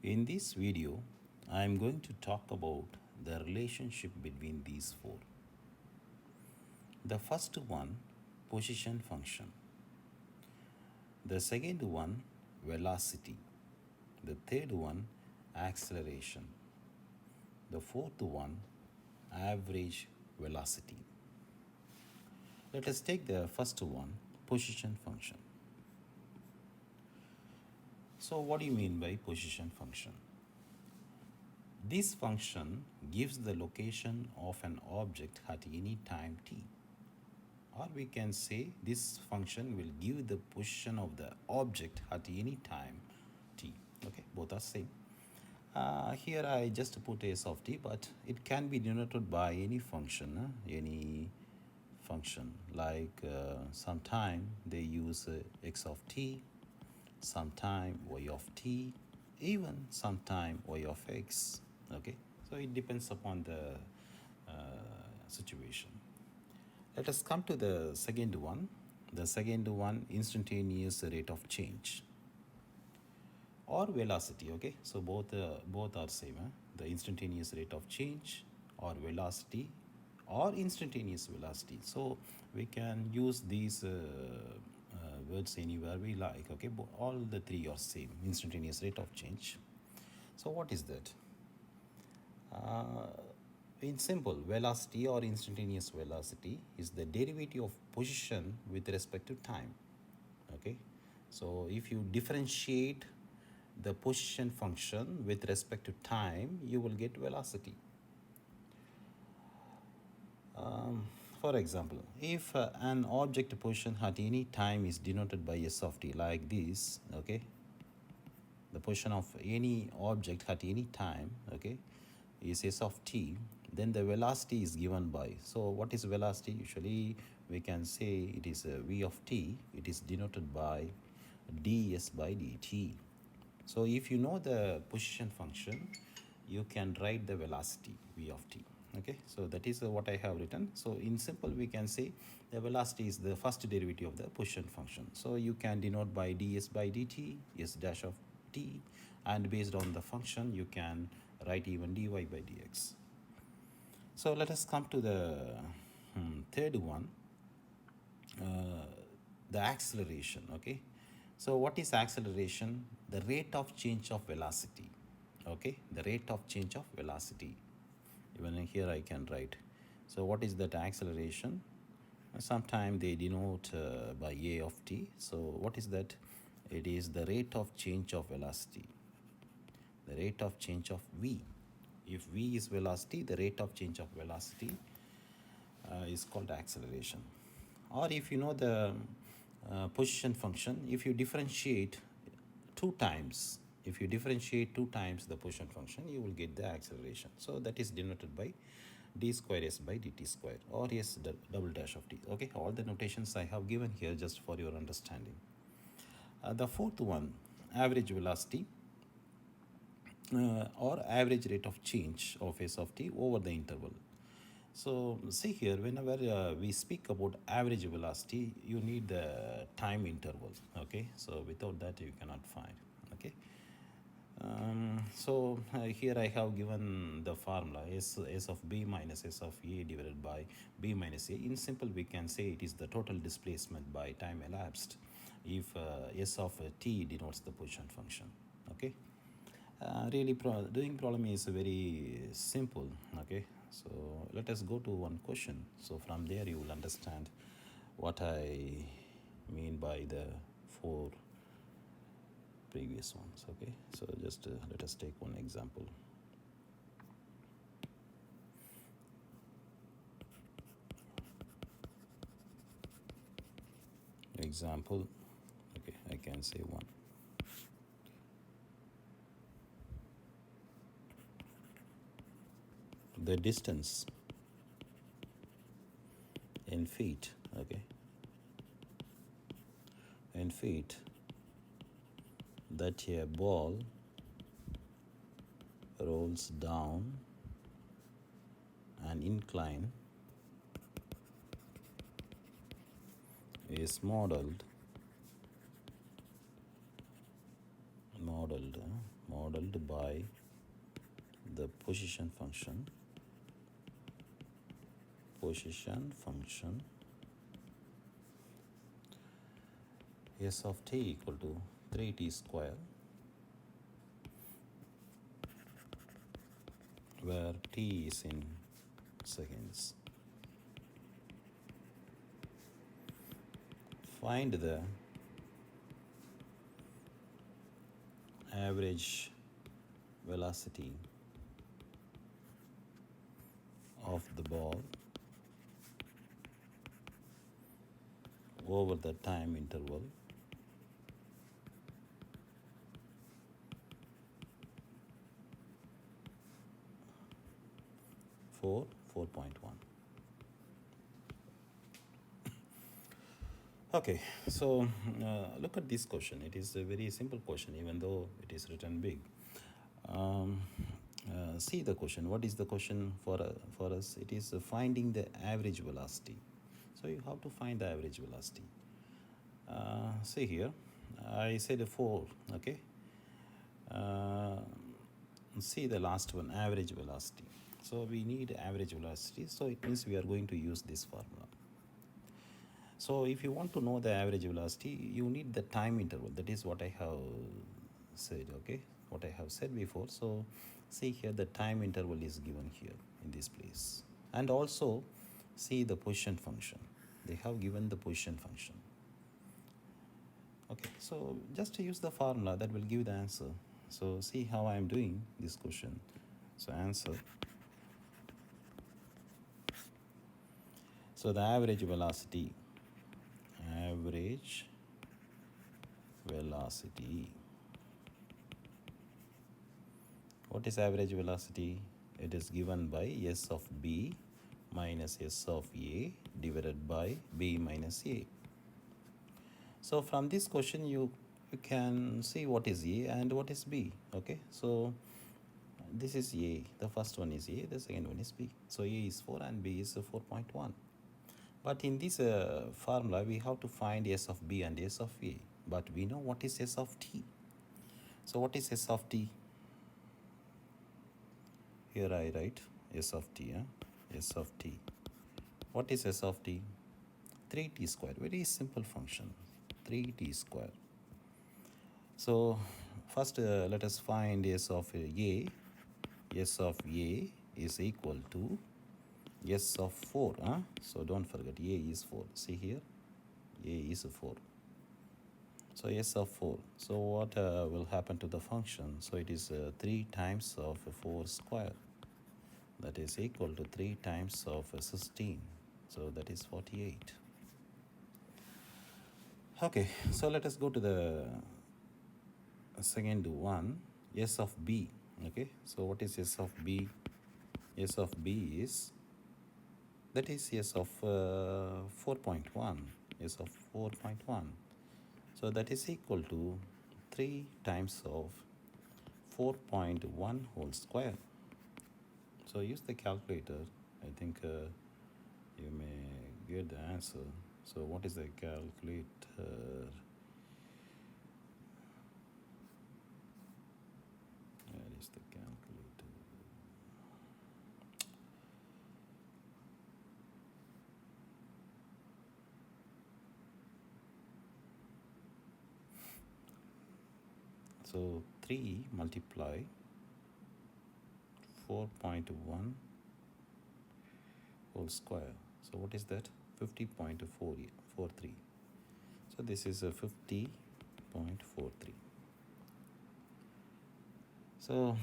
In this video, I am going to talk about the relationship between these four. The first one, position function. The second one, velocity. The third one, acceleration. The fourth one, average velocity. Let us take the first one, position function. So, what do you mean by position function? This function gives the location of an object at any time t. Or we can say this function will give the position of the object at any time t. Okay, both are same. Here I just put s of t, but it can be denoted by any function, any function like sometime they use x of t, sometime y of t, even sometime y of x. Okay, so it depends upon the situation. Let us come to the second one. The second one, instantaneous rate of change or velocity. Okay, so both are same. The instantaneous rate of change or velocity or instantaneous velocity. So we can use these words anywhere we like. Okay, all the three are same. Instantaneous rate of change. So what is that? In simple, velocity or instantaneous velocity is the derivative of position with respect to time. Okay, so if you differentiate the position function with respect to time, you will get velocity. For example, if an object position at any time is denoted by s of t like this, okay, the position of any object at any time, okay, is s of t, then the velocity is given by. So what is velocity? Usually we can say it is v of t. It is denoted by ds by dt. So if you know the position function, you can write the velocity v of t. Okay, so that is what I have written. So in simple, we can say the velocity is the first derivative of the position function. So you can denote by ds by dt, s dash of t, and based on the function, you can write even dy by dx. So let us come to the third one, the acceleration. Okay, so what is acceleration? The rate of change of velocity. Okay, the rate of change of velocity. Even here I can write. So what is that acceleration? Sometimes they denote by a of t. So what is that? It is the rate of change of velocity, the rate of change of v. If v is velocity, the rate of change of velocity is called acceleration. Or if you know the position function, if you differentiate two times, if you differentiate two times the position function, you will get the acceleration. So that is denoted by d square s by dt square or s double dash of t. Okay, all the notations I have given here just for your understanding. The fourth one, average velocity or average rate of change of s of t over the interval. So see here, whenever we speak about average velocity, you need the time interval. Okay, so without that you cannot find. Okay, so here I have given the formula s of b minus s of a divided by b minus a. In simple, we can say it is the total displacement by time elapsed if s of t denotes the position function. Okay, really doing problem is very simple. Okay, so let us go to one question. So from there you will understand what I mean by the four previous ones. Okay, so just let us take one example. Example, okay, I can say one. The distance in feet, okay, in feet that a ball rolls down an incline is modeled modeled by the position function s of t equal to 3t square, where t is in seconds. Find the average velocity of the ball over the time interval 4.1. Okay, so look at this question. It is a very simple question, even though it is written big. See the question. What is the question for us? It is finding the average velocity. So you have to find the average velocity. See here, I said 4. Okay. See the last one, average velocity. So we need average velocity. So it means we are going to use this formula. So if you want to know the average velocity, you need the time interval. That is what I have said, okay? What I have said before. So see here, the time interval is given here in this place. And also see the position function. They have given the position function. Okay, so just to use the formula that will give the answer. So see how I am doing this question. So answer. So the average velocity. What is average velocity? It is given by s of b minus s of a divided by b minus a. So from this question you can see what is a and what is b. Okay, so this is a, the first one is a, the second one is b. So a is 4 and b is 4.1. But in this formula, we have to find s of b and s of a. But we know what is s of t. So what is s of t? Here I write s of t. S of t. What is s of t? 3t square. Very simple function. 3t square. So first let us find s of a. S of a is equal to s of 4. So don't forget a is 4. See here, a is 4. So s of 4. So what will happen to the function? So it is 3 times of 4 square. That is equal to 3 times of 16. So that is 48. Okay, so let us go to the second one, s of b. Okay, so what is s of b? S of b is, that is s of 4.1. S of 4.1. So that is equal to 3 times of 4.1 whole square. So use the calculator. I think you may get the answer. So what is the calculator? Where is the calculator? So 3 multiply 4.1 whole square. So what is that? 50.43. So this is a 50.43. So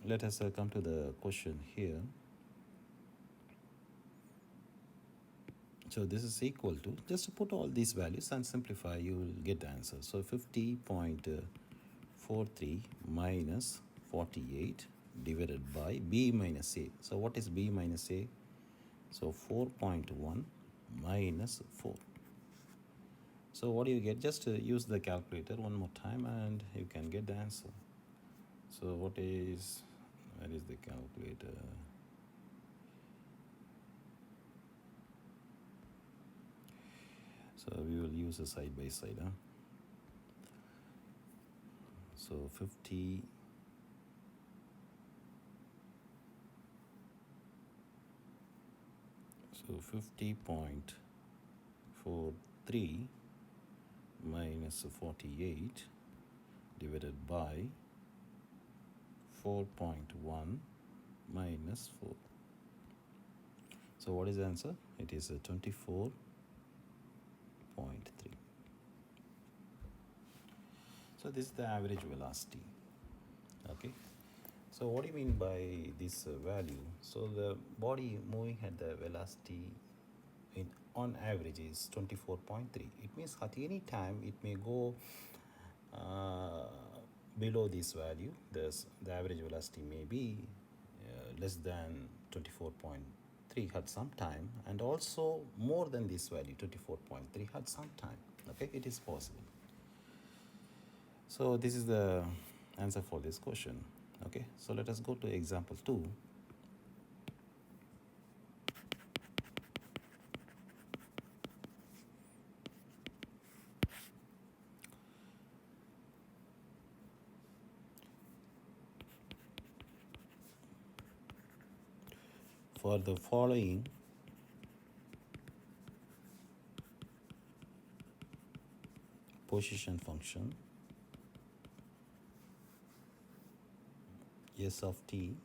let us come to the question here. So this is equal to, just put all these values and simplify, you will get the answer. So 50.43 minus 48 divided by b minus a. So what is b minus a? So 4.1 minus 4. So what do you get? Just use the calculator one more time and you can get the answer. So what is, where is the calculator? So we will use a side by side. So 50 so 50.43 minus 48 divided by 4.1 minus 4. So what is the answer? It is 24.3. So this is the average velocity. Okay. So what do you mean by this value? So the body moving at the velocity on average is 24.3. It means at any time it may go below this value. The average velocity may be less than 24.3 at some time, and also more than this value 24.3 at some time. Okay, it is possible. So this is the answer for this question. Okay, so let us go to example 2. For the following position function, s of t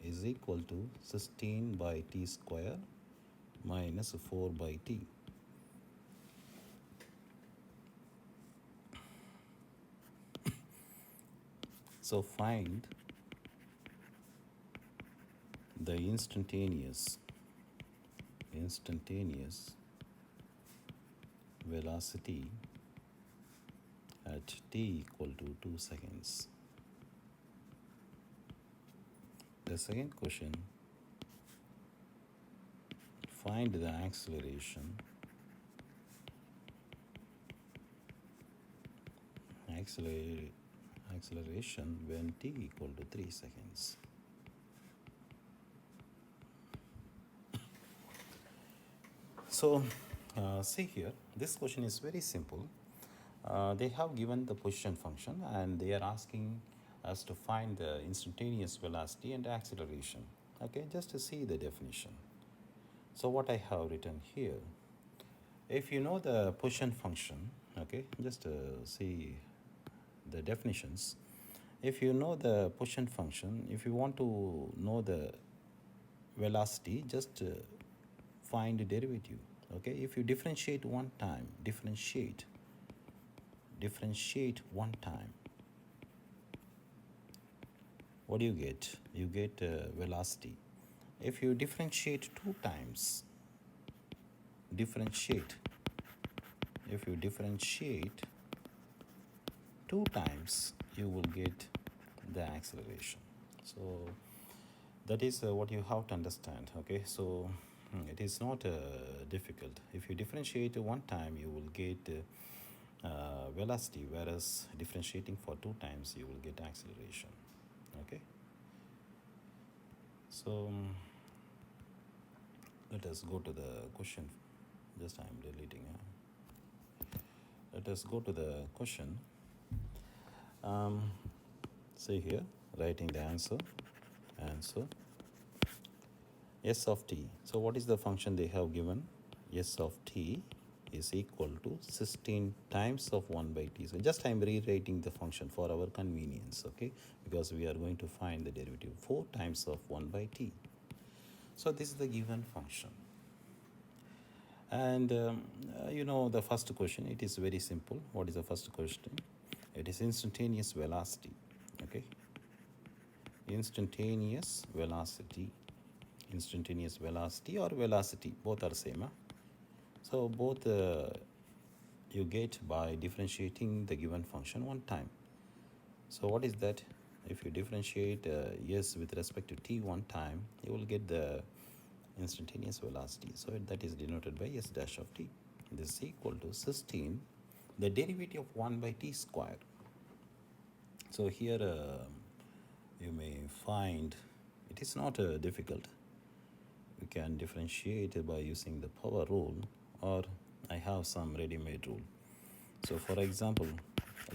is equal to 16 by t square minus 4 by t. So find the instantaneous velocity at t equal to 2 seconds. The second question, find the acceleration when t equal to 3 seconds. So see here, this question is very simple. They have given the position function and they are asking us to find the instantaneous velocity and acceleration. Okay, just to see the definition. So what I have written here, if you know the position function, okay, just see the definitions. If you know the position function, if you want to know the velocity, just find the derivative. Okay, if you differentiate one time, differentiate one time, what do you get? You get velocity. If you differentiate two times, if you differentiate two times, you will get the acceleration. So that is what you have to understand. Okay, so it is not difficult. If you differentiate one time, you will get velocity, whereas differentiating for two times, you will get acceleration. Okay, so let us go to the question. Just I am deleting. Let us go to the question. See here, writing the answer. S of t. So what is the function they have given? S of t is equal to 16 times of 1 by t. So just I am rewriting the function for our convenience, okay? Because we are going to find the derivative 4 times of 1 by t. So this is the given function. And you know the first question, it is very simple. What is the first question? It is instantaneous velocity, okay? Instantaneous velocity or velocity, both are same. So both you get by differentiating the given function one time. So what is that? If you differentiate s with respect to t one time, you will get the instantaneous velocity. So that is denoted by s dash of t. This is equal to 16, the derivative of 1 by t square. So here you may find it is not difficult. We can differentiate by using the power rule, or I have some ready-made rule. So for example,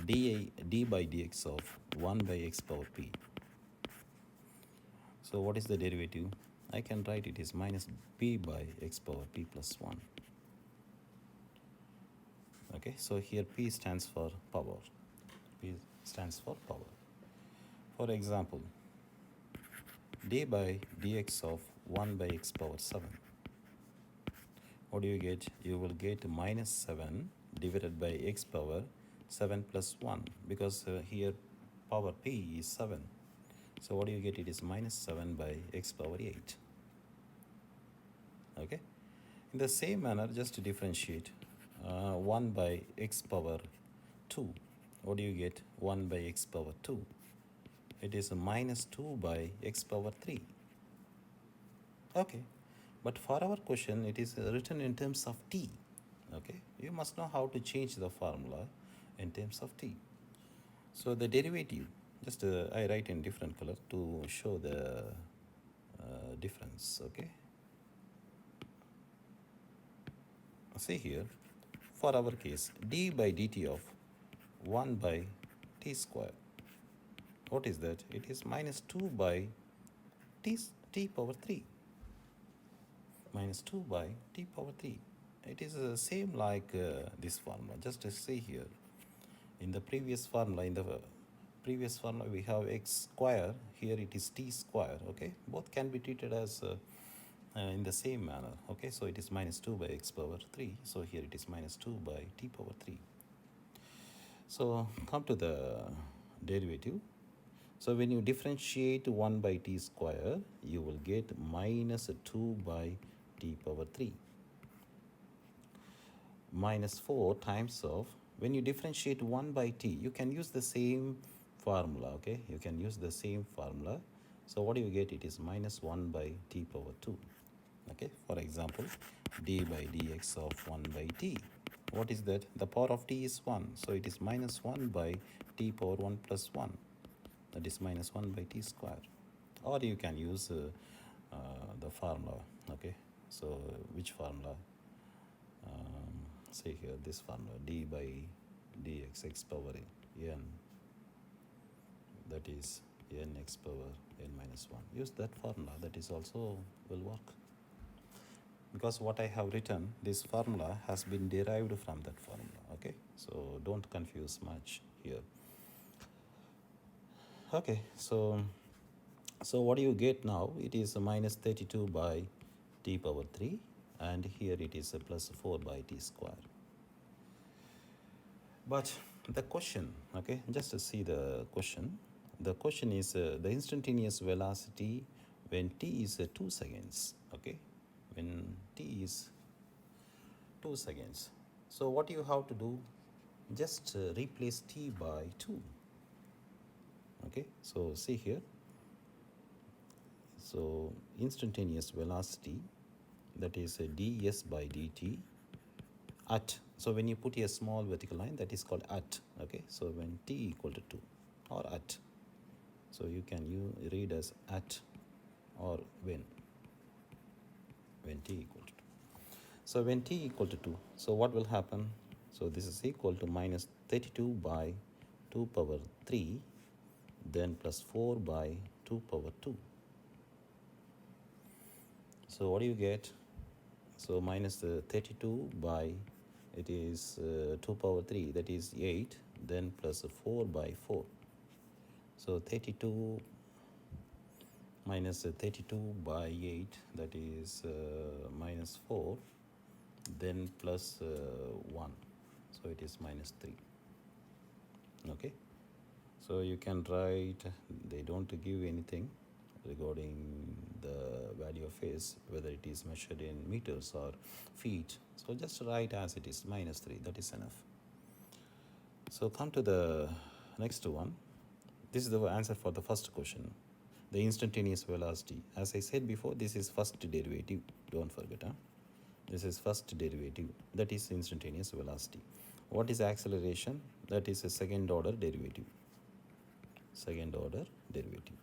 d by dx of 1 by x power p. So what is the derivative? I can write it is minus b by x power p plus 1. Okay, so here p stands for power. P stands for power. For example, d by dx of 1 by x power 7. What do you get? You will get minus 7 divided by x power 7 plus 1, because here power p is 7. So what do you get? It is minus 7 by x power 8. Okay. In the same manner, just to differentiate 1 by x power 2. What do you get? 1 by x power 2. It is a minus 2 by x power 3. Okay. But for our question, it is written in terms of t. Okay. You must know how to change the formula in terms of t. So the derivative, just I write in different color to show the difference. Okay. See here, for our case, d by dt of 1 by t square. What is that? It is minus 2 by t power 3. Minus 2 by t power 3. It is the same like this formula. Just to see here, in the previous formula, we have x square. Here it is t square. Okay, both can be treated as in the same manner. Okay, so it is minus 2 by x power 3. So here it is minus 2 by t power 3. So come to the derivative. So when you differentiate 1 by t square, you will get minus 2 by t power 3. Minus 4 times of, when you differentiate 1 by t, you can use the same formula. Okay, you can use the same formula. So what do you get? It is minus 1 by t power 2. Okay, for example, d by dx of 1 by t. What is that? The power of t is 1. So it is minus 1 by t power 1 plus 1. That is minus 1 by t square. Or you can use the formula. Okay, so which formula? Say here, this formula, d by dx x power n, that is n x power n minus 1. Use that formula. That is also will work. Because what I have written, this formula has been derived from that formula. Okay, so don't confuse much here. Okay, so what do you get now? It is a minus 32 by t power 3, and here it is a plus 4 by t square. But the question, okay, just to see the question. The question is the instantaneous velocity when t is 2 seconds. Okay, when t is 2 seconds. So what you have to do? Just replace t by 2. Okay, so see here. So instantaneous velocity, that is ds by dt at. So when you put a small vertical line, that is called at. Okay, so when t equal to 2 or at. So you can read as at or when t equal to 2. So when t equal to 2, so what will happen? So this is equal to minus 32 by 2 power 3, then plus 4 by 2 power 2. So what do you get? So minus 32 by, it is 2 power 3, that is 8, then plus 4 by 4. So 32 minus 32 by 8, that is minus 4, then plus 1. So it is minus 3. Okay. So you can write, they don't give anything regarding the value of phase, whether it is measured in meters or feet. So just write as it is, minus 3, that is enough. So come to the next one. This is the answer for the first question, the instantaneous velocity. As I said before, this is first derivative, don't forget. This is first derivative, that is instantaneous velocity. What is acceleration? That is a second order derivative. Second order derivative.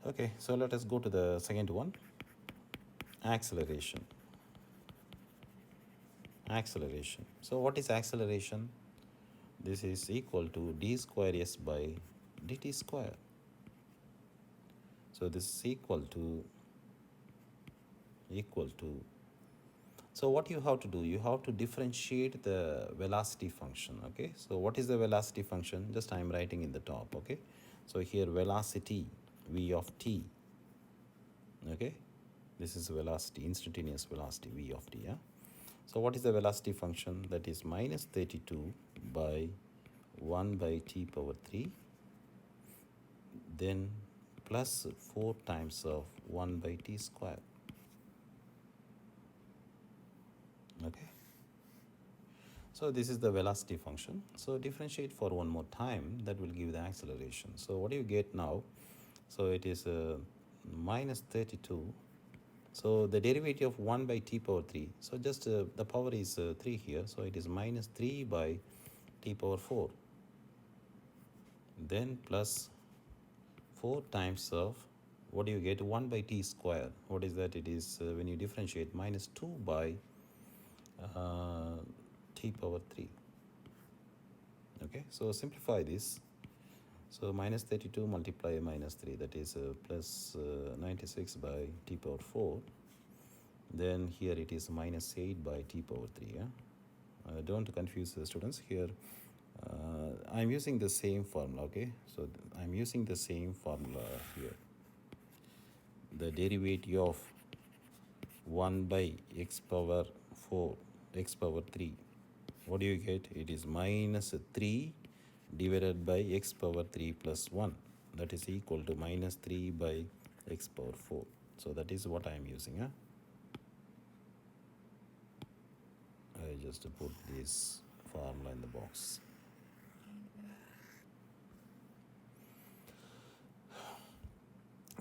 Okay, so let us go to the second one, acceleration. acceleration. So what is acceleration? This is equal to d square s by dt square. So this is equal to, so what you have to do, you have to differentiate the velocity function. Okay, so what is the velocity function? Just I am writing in the top. Okay, so here velocity v of t. Okay, this is velocity, instantaneous velocity v of t. Yeah, so what is the velocity function? That is minus 32 by 1 by t power 3, then plus 4 times of 1 by t square. Okay, so this is the velocity function. So differentiate for one more time, that will give the acceleration. So what do you get now? So it is minus 32. So the derivative of 1 by t power 3. So just the power is 3 here. So it is minus 3 by t power 4. Then plus 4 times of, what do you get? 1 by t square. What is that? It is when you differentiate, minus 2 by t power 3. Okay, so simplify this. So minus 32 multiply minus 3, that is plus 96 by t power 4. Then here it is minus 8 by t power 3. Yeah? Don't confuse the students here. I'm using the same formula. Okay, so I'm using the same formula here. The derivative of 1 by x power 4, x power 3. What do you get? It is minus 3 divided by x power 3 plus 1. That is equal to minus 3 by x power 4. So that is what I am using. Huh? I just put this formula in the box.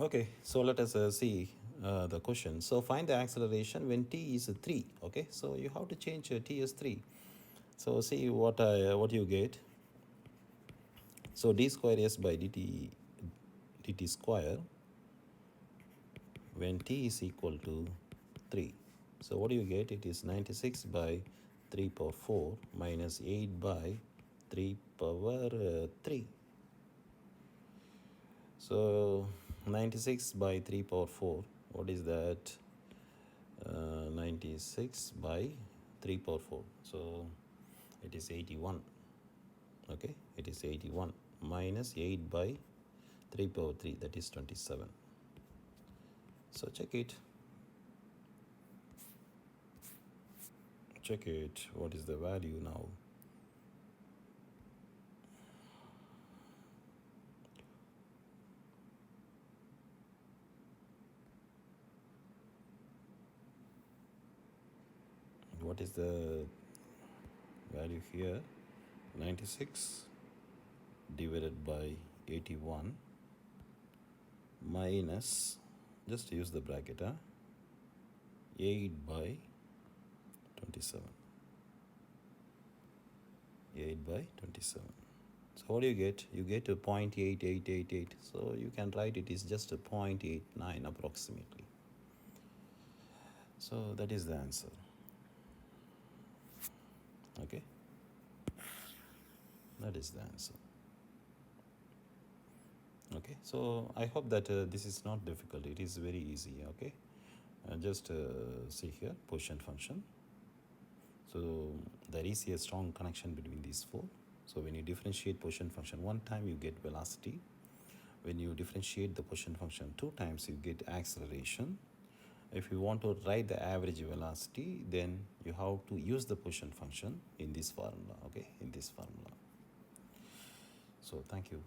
Okay, so let us see the question. So find the acceleration when t is 3. Okay, so you have to change t as 3. So see what you get. So d square s by dt square when t is equal to 3. So what do you get? It is 96 by 3 power 4 minus 8 by 3 power 3. So 96 by 3 power 4, what is that? 96 by 3 power 4. So it is 81. Okay, it is 81 minus 8 by 3 power 3, that is 27. So check it. Check it. What is the value now? What is the value here? 96 divided by 81 minus, just use the bracket, 8 by 27. 8 by 27. So what do you get? You get a 0.8888. So you can write it is just a 0.89 approximately. So that is the answer. Okay, that is the answer. Okay, so I hope that this is not difficult. It is very easy. Okay, just see here, position function. So there is a strong connection between these four. So when you differentiate position function one time, you get velocity. When you differentiate the position function two times, you get acceleration. If you want to write the average velocity, then you have to use the position function in this formula. Okay, in this formula. So thank you.